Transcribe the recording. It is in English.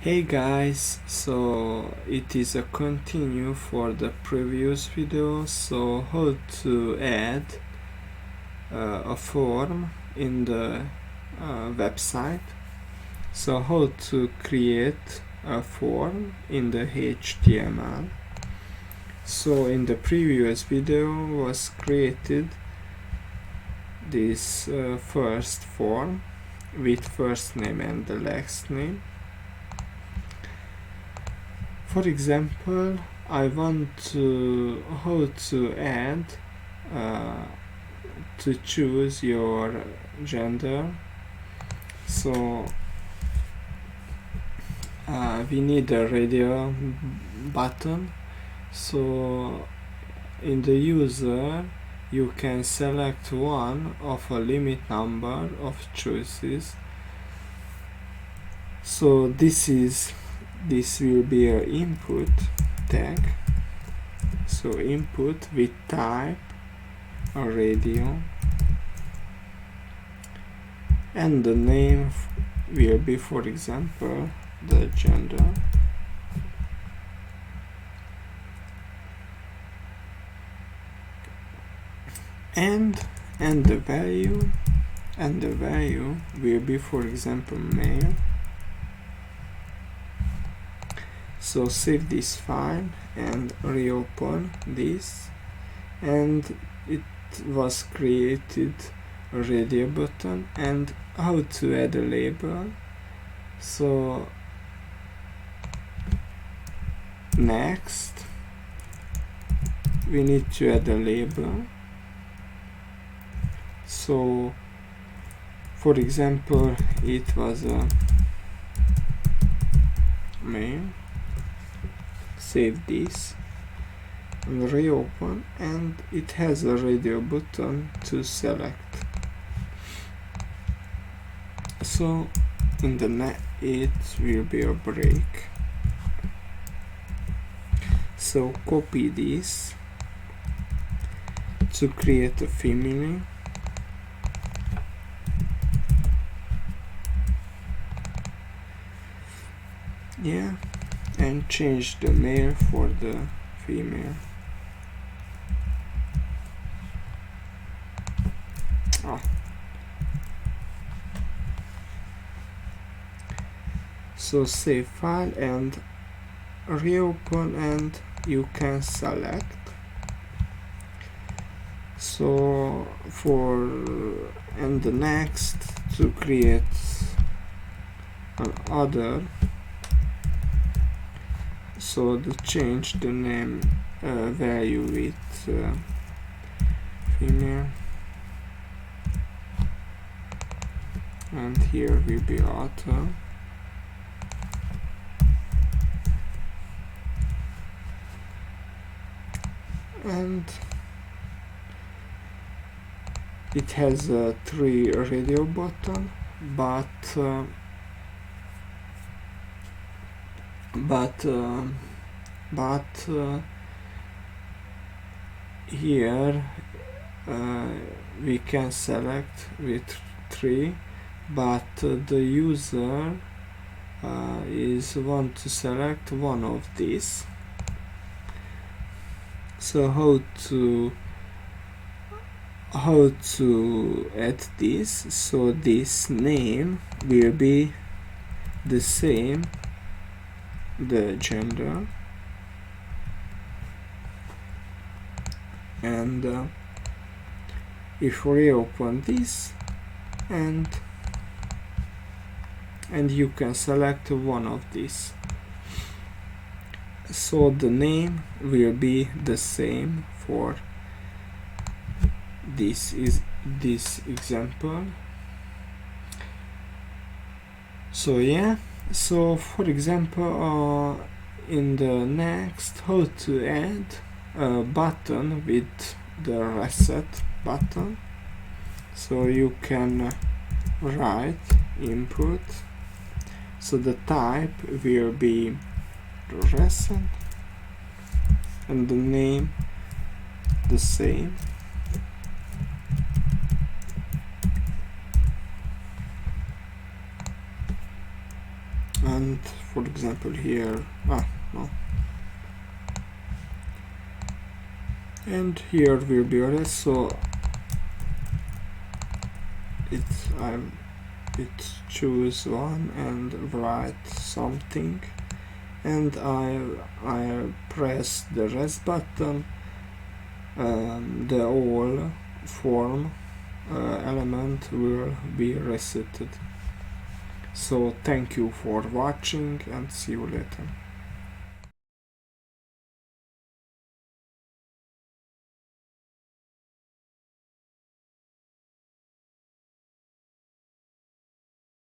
Hey guys, so it is a continue for the previous video. So how to add a form in the website. So how to create a form in the HTML. So in the previous video was created this first form with first name and the last name. For example, I want to how to add to choose your gender. So we need a radio button. So in the user you can select one of a limit number of choices. So this will be an input tag. So input with type a radio, and the name will be, for example, the gender. And the value will be, for example, male. So save this file and reopen this, and it was created a radio button. And how to add a label. So next we need to add a label. So for example, it was a male. Save this and reopen, and it has a radio button to select. So in the net it will be a break. So copy this to create a family. Yeah, and change the male for the female. So save file and reopen, and you can select. So and the next to create another. So to change the name value with female, and here will be author. And it has 3 radio button, but here we can select with 3, but the user is want to select one of these. So how to add this? So this name will be the same, the gender, and if we open this, and you can select one of these. So the name will be the same for this example. So yeah, so for example, in the next, how to add a button with the reset button. So you can write input, so the type will be reset, and the name the same. element, for example here, no, and here will be a rest, so it choose one and write something, and I press the rest button, the all form element will be resetted. So thank you for watching and see you later.